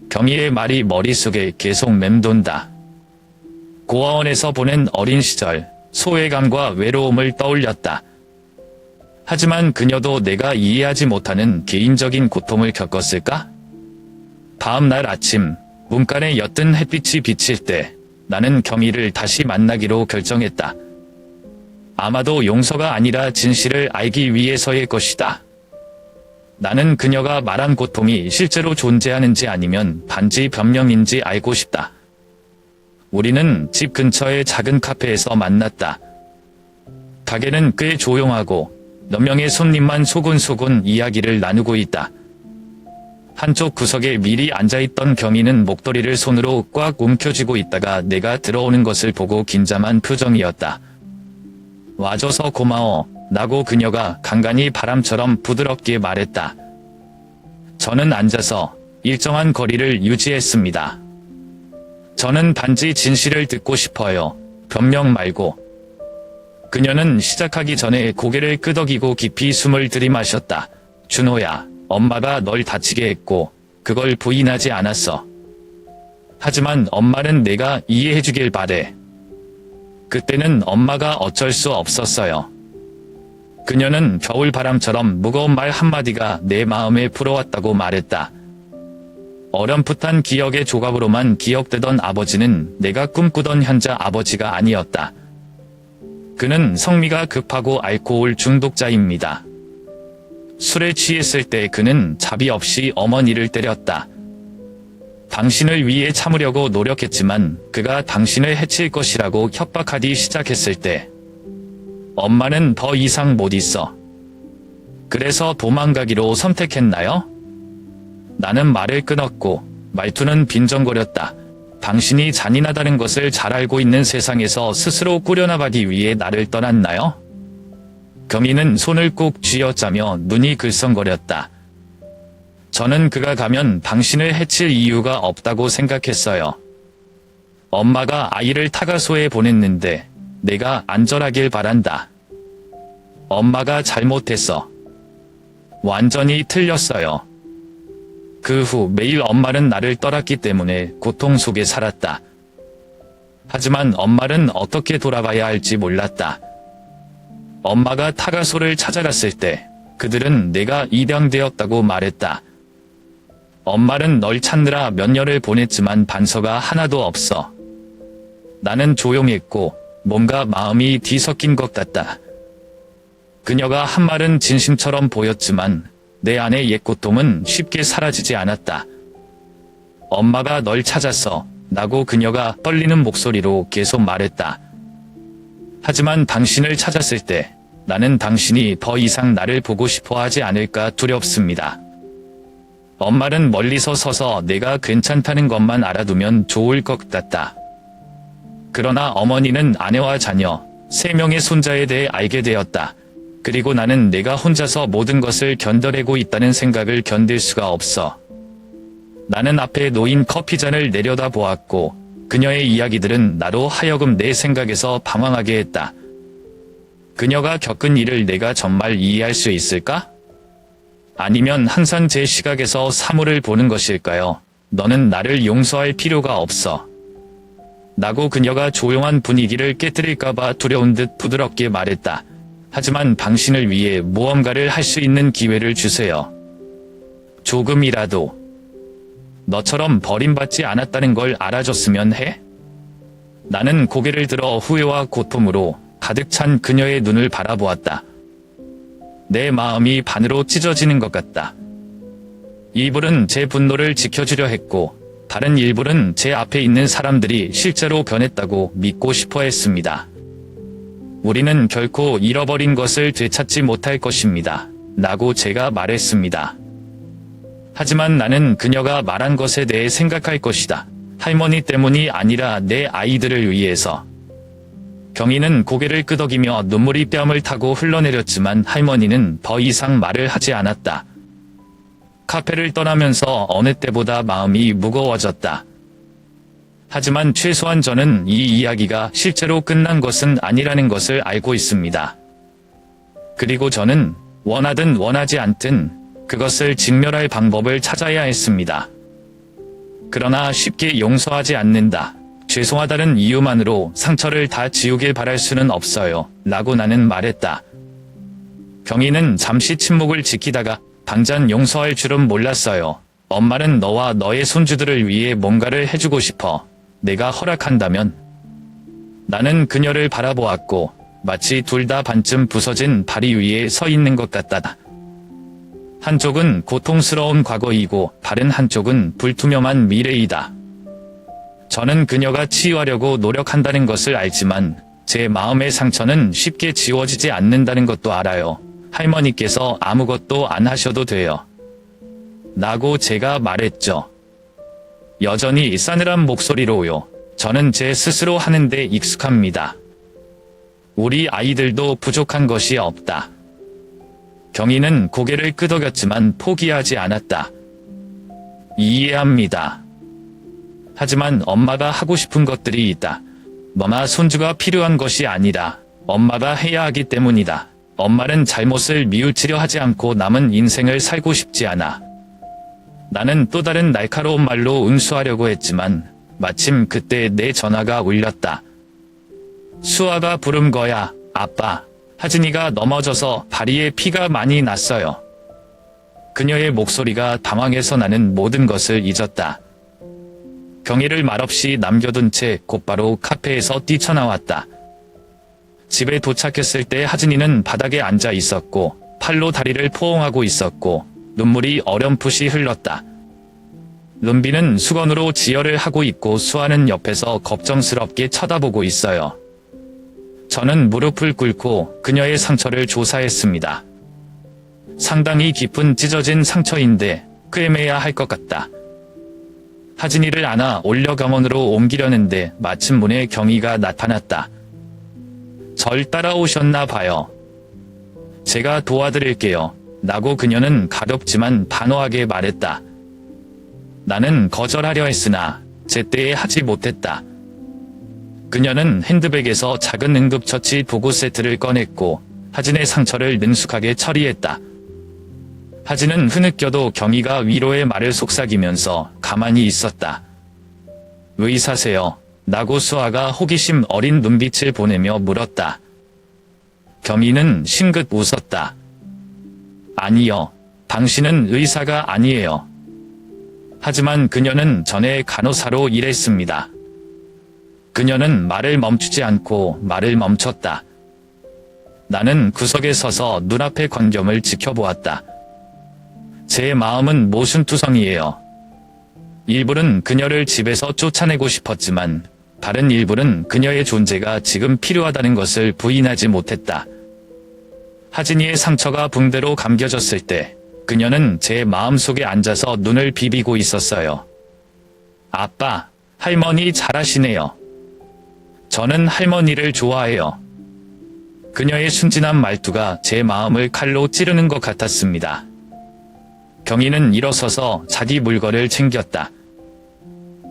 경희의 말이 머릿속에 계속 맴돈다. 고아원에서 보낸 어린 시절, 소외감과 외로움을 떠올렸다. 하지만 그녀도 내가 이해하지 못하는 개인적인 고통을 겪었을까? 다음 날 아침, 문간에 옅은 햇빛이 비칠 때 나는 경희를 다시 만나기로 결정했다. 아마도 용서가 아니라 진실을 알기 위해서일 것이다. 나는 그녀가 말한 고통이 실제로 존재하는지 아니면 단지 변명인지 알고 싶다. 우리는 집 근처의 작은 카페에서 만났다. 가게는 꽤 조용하고 몇 명의 손님만 소곤소곤 이야기를 나누고 있다. 한쪽 구석에 미리 앉아있던 경희는 목도리를 손으로 꽉 움켜쥐고 있다가 내가 들어오는 것을 보고 긴장한 표정이었다. 와줘서 고마워 라고 그녀가 간간히 바람처럼 부드럽게 말했다. 저는 앉아서 일정한 거리를 유지했습니다. 저는 단지 진실을 듣고 싶어요. 변명 말고. 그녀는 시작하기 전에 고개를 끄덕이고 깊이 숨을 들이마셨다. 준호야, 엄마가 널 다치게 했고 그걸 부인하지 않았어. 하지만 엄마는 내가 이해해주길 바래. 그때는 엄마가 어쩔 수 없었어요. 그녀는 겨울바람처럼 무거운 말 한마디가 내 마음에 불어왔다고 말했다. 어렴풋한 기억의 조각으로만 기억되던 아버지는 내가 꿈꾸던 현자 아버지가 아니었다. 그는 성미가 급하고 알코올 중독자입니다. 술에 취했을 때 그는 자비 없이 어머니를 때렸다. 당신을 위해 참으려고 노력했지만 그가 당신을 해칠 것이라고 협박하기 시작했을 때 엄마는 더 이상 못 있어. 그래서 도망가기로 선택했나요? 나는 말을 끊었고 말투는 빈정거렸다. 당신이 잔인하다는 것을 잘 알고 있는 세상에서 스스로 꾸려나가기 위해 나를 떠났나요? 경희는 손을 꼭 쥐어짜며 눈이 글썽거렸다. 저는 그가 가면 당신을 해칠 이유가 없다고 생각했어요. 엄마가 아이를 타가소에 보냈는데 내가 안전하길 바란다. 엄마가 잘못했어. 완전히 틀렸어요. 그 후 매일 엄마는 나를 떠났기 때문에 고통 속에 살았다. 하지만 엄마는 어떻게 돌아가야 할지 몰랐다. 엄마가 타가소를 찾아갔을 때 그들은 내가 입양되었다고 말했다. 엄마는 널 찾느라 몇 년을 보냈지만 반서가 하나도 없어. 나는 조용했고 뭔가 마음이 뒤섞인 것 같다. 그녀가 한 말은 진심처럼 보였지만 내 안의 옛 고통은 쉽게 사라지지 않았다. 엄마가 널 찾았어. 라고 그녀가 떨리는 목소리로 계속 말했다. 하지만 당신을 찾았을 때 나는 당신이 더 이상 나를 보고 싶어 하지 않을까 두렵습니다. 엄마는 멀리서 서서 내가 괜찮다는 것만 알아두면 좋을 것 같다. 그러나 어머니는 아내와 자녀, 3명의 손자에 대해 알게 되었다. 그리고 나는 내가 혼자서 모든 것을 견뎌내고 있다는 생각을 견딜 수가 없어. 나는 앞에 놓인 커피잔을 내려다보았고 그녀의 이야기들은 나로 하여금 내 생각에서 방황하게 했다. 그녀가 겪은 일을 내가 정말 이해할 수 있을까? 아니면 항상 제 시각에서 사물을 보는 것일까요? 너는 나를 용서할 필요가 없어. 라고 그녀가 조용한 분위기를 깨뜨릴까봐 두려운 듯 부드럽게 말했다. 하지만 당신을 위해 무언가를 할 수 있는 기회를 주세요. 조금이라도. 너처럼 버림받지 않았다는 걸 알아줬으면 해? 나는 고개를 들어 후회와 고통으로 가득 찬 그녀의 눈을 바라보았다. 내 마음이 반으로 찢어지는 것 같다. 일부는 제 분노를 지켜주려 했고, 다른 일부는 제 앞에 있는 사람들이 실제로 변했다고 믿고 싶어 했습니다. 우리는 결코 잃어버린 것을 되찾지 못할 것입니다. 라고 제가 말했습니다. 하지만 나는 그녀가 말한 것에 대해 생각할 것이다. 할머니 때문이 아니라 내 아이들을 위해서. 경희는 고개를 끄덕이며 눈물이 뺨을 타고 흘러내렸지만 할머니는 더 이상 말을 하지 않았다. 카페를 떠나면서 어느 때보다 마음이 무거워졌다. 하지만 최소한 저는 이 이야기가 실제로 끝난 것은 아니라는 것을 알고 있습니다. 그리고 저는 원하든 원하지 않든 그것을 직멸할 방법을 찾아야 했습니다. 그러나 쉽게 용서하지 않는다. 죄송하다는 이유만으로 상처를 다 지우길 바랄 수는 없어요. 라고 나는 말했다. 경희는 잠시 침묵을 지키다가 당장 용서할 줄은 몰랐어요. 엄마는 너와 너의 손주들을 위해 뭔가를 해주고 싶어. 내가 허락한다면. 나는 그녀를 바라보았고 마치 둘 다 반쯤 부서진 다리 위에 서 있는 것 같다. 한쪽은 고통스러운 과거이고 다른 한쪽은 불투명한 미래이다. 저는 그녀가 치유하려고 노력한다는 것을 알지만 제 마음의 상처는 쉽게 지워지지 않는다는 것도 알아요. 할머니께서 아무것도 안 하셔도 돼요. 라고 제가 말했죠. 여전히 싸늘한 목소리로요. 저는 제 스스로 하는데 익숙합니다. 우리 아이들도 부족한 것이 없다. 경희는 고개를 끄덕였지만 포기하지 않았다. 이해합니다. 하지만 엄마가 하고 싶은 것들이 있다. 너나 손주가 필요한 것이 아니라 엄마가 해야 하기 때문이다. 엄마는 잘못을 뉘우치려 하지 않고 남은 인생을 살고 싶지 않아. 나는 또 다른 날카로운 말로 응수하려고 했지만 마침 그때 내 전화가 울렸다. 수아가 부른 거야, 아빠. 하진이가 넘어져서 다리에 피가 많이 났어요. 그녀의 목소리가 당황해서 나는 모든 것을 잊었다. 경희를 말없이 남겨둔 채 곧바로 카페에서 뛰쳐나왔다. 집에 도착했을 때 하진이는 바닥에 앉아 있었고 팔로 다리를 포옹하고 있었고 눈물이 어렴풋이 흘렀다. 룸비는 수건으로 지혈을 하고 있고 수아는 옆에서 걱정스럽게 쳐다보고 있어요. 저는 무릎을 꿇고 그녀의 상처를 조사했습니다. 상당히 깊은 찢어진 상처인데 꿰매야 할 것 같다. 하진이를 안아 올려 병원으로 옮기려는데 마침 문에 경희가 나타났다. 절 따라오셨나 봐요. 제가 도와드릴게요. 라고 그녀는 가볍지만 단호하게 말했다. 나는 거절하려 했으나 제때에 하지 못했다. 그녀는 핸드백에서 작은 응급처치 도구 세트를 꺼냈고 하진의 상처를 능숙하게 처리했다. 하진은 흐느껴도 경희가 위로의 말을 속삭이면서 가만히 있었다. 의사세요? 라고 수아가 호기심 어린 눈빛을 보내며 물었다. 경희는 싱긋 웃었다. 아니요. 당신은 의사가 아니에요. 하지만 그녀는 전에 간호사로 일했습니다. 그녀는 말을 멈추지 않고 말을 멈췄다. 나는 구석에 서서 눈앞의 광경을 지켜보았다. 제 마음은 모순투성이에요. 일부는 그녀를 집에서 쫓아내고 싶었지만 다른 일부는 그녀의 존재가 지금 필요하다는 것을 부인하지 못했다. 하진이의 상처가 붕대로 감겨졌을 때 그녀는 제 마음속에 앉아서 눈을 비비고 있었어요. 아빠, 할머니 잘하시네요. 저는 할머니를 좋아해요. 그녀의 순진한 말투가 제 마음을 칼로 찌르는 것 같았습니다. 경희는 일어서서 자기 물건을 챙겼다.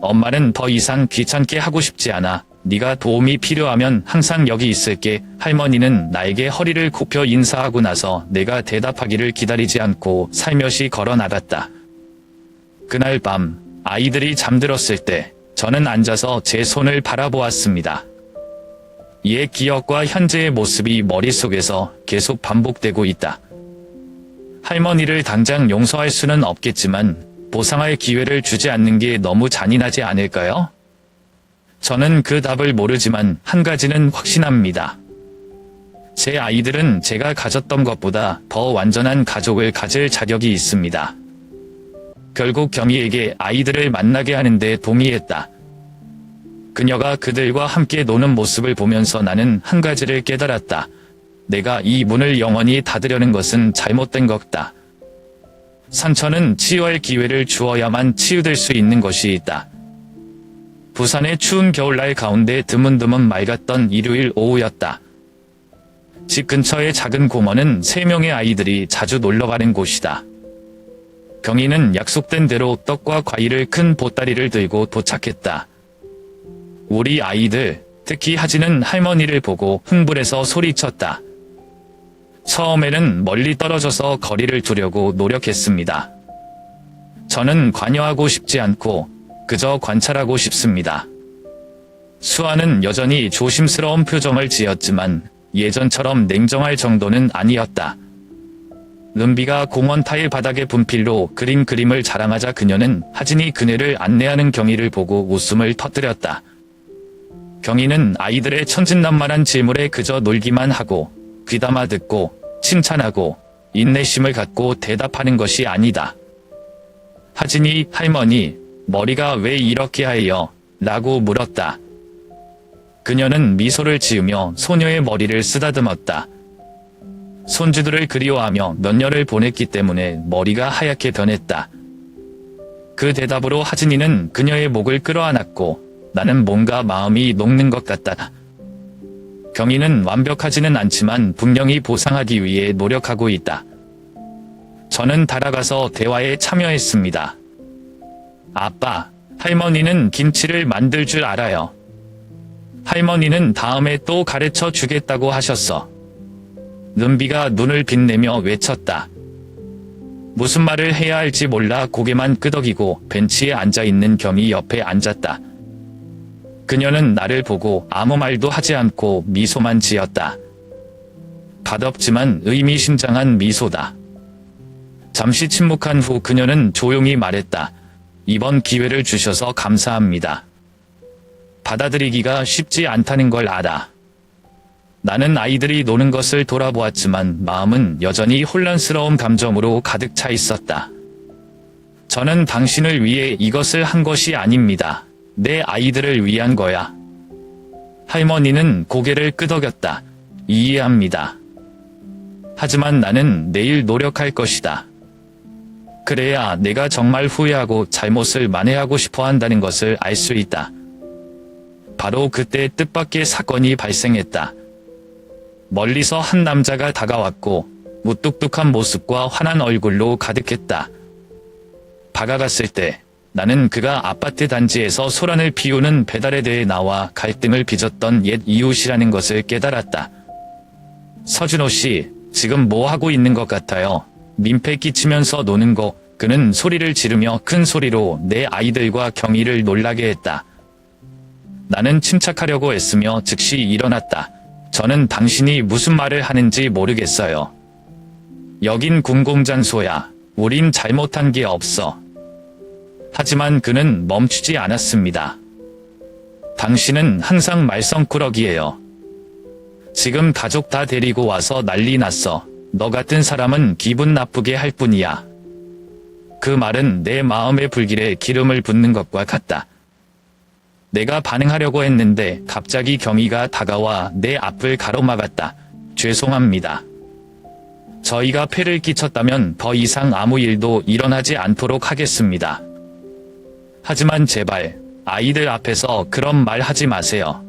엄마는 더 이상 귀찮게 하고 싶지 않아. 네가 도움이 필요하면 항상 여기 있을게. 할머니는 나에게 허리를 굽혀 인사하고 나서 내가 대답하기를 기다리지 않고 살며시 걸어 나갔다. 그날 밤 아이들이 잠들었을 때 저는 앉아서 제 손을 바라보았습니다. 옛 기억과 현재의 모습이 머릿속에서 계속 반복되고 있다. 할머니를 당장 용서할 수는 없겠지만 보상할 기회를 주지 않는 게 너무 잔인하지 않을까요? 저는 그 답을 모르지만 한 가지는 확신합니다. 제 아이들은 제가 가졌던 것보다 더 완전한 가족을 가질 자격이 있습니다. 결국 경희에게 아이들을 만나게 하는데 동의했다. 그녀가 그들과 함께 노는 모습을 보면서 나는 한 가지를 깨달았다. 내가 이 문을 영원히 닫으려는 것은 잘못된 것다. 상처는 치유할 기회를 주어야만 치유될 수 있는 것이 있다. 부산의 추운 겨울날 가운데 드문드문 맑았던 일요일 오후였다. 집 근처의 작은 공원은 3명의 아이들이 자주 놀러가는 곳이다. 경희는 약속된 대로 떡과 과일을 큰 보따리를 들고 도착했다. 우리 아이들, 특히 하진은 할머니를 보고 흥분해서 소리쳤다. 처음에는 멀리 떨어져서 거리를 두려고 노력했습니다. 저는 관여하고 싶지 않고 그저 관찰하고 싶습니다. 수아는 여전히 조심스러운 표정을 지었지만 예전처럼 냉정할 정도는 아니었다. 른비가 공원 타일 바닥에 분필로 그린 그림을 자랑하자 그녀는 하진이 그녀를 안내하는 경희를 보고 웃음을 터뜨렸다. 경희는 아이들의 천진난만한 질문에 그저 놀기만 하고 귀담아 듣고 칭찬하고 인내심을 갖고 대답하는 것이 아니다. 하진이 할머니, 머리가 왜 이렇게 하얘요? 라고 물었다. 그녀는 미소를 지으며 소녀의 머리를 쓰다듬었다. 손주들을 그리워하며 몇 년을 보냈기 때문에 머리가 하얗게 변했다. 그 대답으로 하진이는 그녀의 목을 끌어안았고 나는 뭔가 마음이 녹는 것 같다. 경희는 완벽하지는 않지만 분명히 보상하기 위해 노력하고 있다. 저는 달아가서 대화에 참여했습니다. 아빠, 할머니는 김치를 만들 줄 알아요. 할머니는 다음에 또 가르쳐 주겠다고 하셨어. 른비가 눈을 빛내며 외쳤다. 무슨 말을 해야 할지 몰라 고개만 끄덕이고 벤치에 앉아있는 경희 옆에 앉았다. 그녀는 나를 보고 아무 말도 하지 않고 미소만 지었다. 가덥지만 의미심장한 미소다. 잠시 침묵한 후 그녀는 조용히 말했다. 이번 기회를 주셔서 감사합니다. 받아들이기가 쉽지 않다는 걸 알아. 나는 아이들이 노는 것을 돌아보았지만 마음은 여전히 혼란스러운 감정으로 가득 차 있었다. 저는 당신을 위해 이것을 한 것이 아닙니다. 내 아이들을 위한 거야. 할머니는 고개를 끄덕였다. 이해합니다. 하지만 나는 내일 노력할 것이다. 그래야 내가 정말 후회하고 잘못을 만회하고 싶어 한다는 것을 알 수 있다. 바로 그때 뜻밖의 사건이 발생했다. 멀리서 한 남자가 다가왔고 무뚝뚝한 모습과 환한 얼굴로 가득했다. 다가갔을 때 나는 그가 아파트 단지에서 소란을 피우는 배달에 대해 나와 갈등을 빚었던 옛 이웃이라는 것을 깨달았다. 서준호 씨, 지금 뭐 하고 있는 것 같아요? 민폐 끼치면서 노는 거. 그는 소리를 지르며 큰 소리로 내 아이들과 경희를 놀라게 했다. 나는 침착하려고 애쓰며 즉시 일어났다. 저는 당신이 무슨 말을 하는지 모르겠어요. 여긴 군공장소야. 우린 잘못한 게 없어. 하지만 그는 멈추지 않았습니다. 당신은 항상 말썽꾸러기예요. 지금 가족 다 데리고 와서 난리 났어. 너 같은 사람은 기분 나쁘게 할 뿐이야. 그 말은 내 마음의 불길에 기름을 붓는 것과 같다. 내가 반응하려고 했는데 갑자기 경희가 다가와 내 앞을 가로막았다. 죄송합니다. 저희가 폐를 끼쳤다면 더 이상 아무 일도 일어나지 않도록 하겠습니다. 하지만 제발 아이들 앞에서 그런 말 하지 마세요.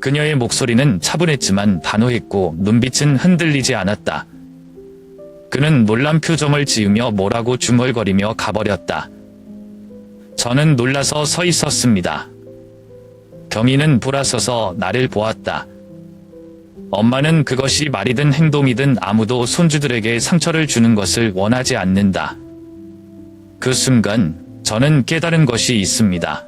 그녀의 목소리는 차분했지만 단호했고 눈빛은 흔들리지 않았다. 그는 놀란 표정을 지으며 뭐라고 중얼거리며 가버렸다. 저는 놀라서 서 있었습니다. 경이는 돌아서서 나를 보았다. 엄마는 그것이 말이든 행동이든 아무도 손주들에게 상처를 주는 것을 원하지 않는다. 그 순간 저는 깨달은 것이 있습니다.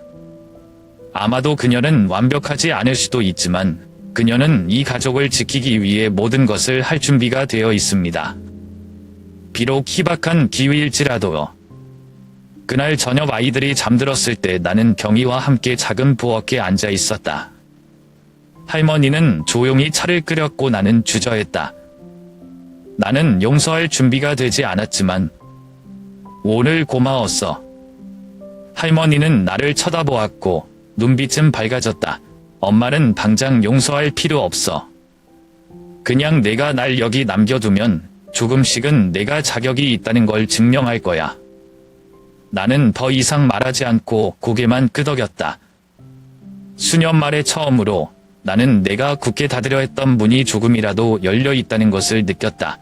아마도 그녀는 완벽하지 않을 수도 있지만 그녀는 이 가족을 지키기 위해 모든 것을 할 준비가 되어 있습니다. 비록 희박한 기회일지라도요. 그날 저녁 아이들이 잠들었을 때 나는 경희와 함께 작은 부엌에 앉아 있었다. 할머니는 조용히 차를 끓였고 나는 주저했다. 나는 용서할 준비가 되지 않았지만 오늘 고마웠어. 할머니는 나를 쳐다보았고 눈빛은 밝아졌다. 엄마는 당장 용서할 필요 없어. 그냥 내가 날 여기 남겨두면 조금씩은 내가 자격이 있다는 걸 증명할 거야. 나는 더 이상 말하지 않고 고개만 끄덕였다. 수년 만에 처음으로 나는 내가 굳게 닫으려 했던 문이 조금이라도 열려 있다는 것을 느꼈다.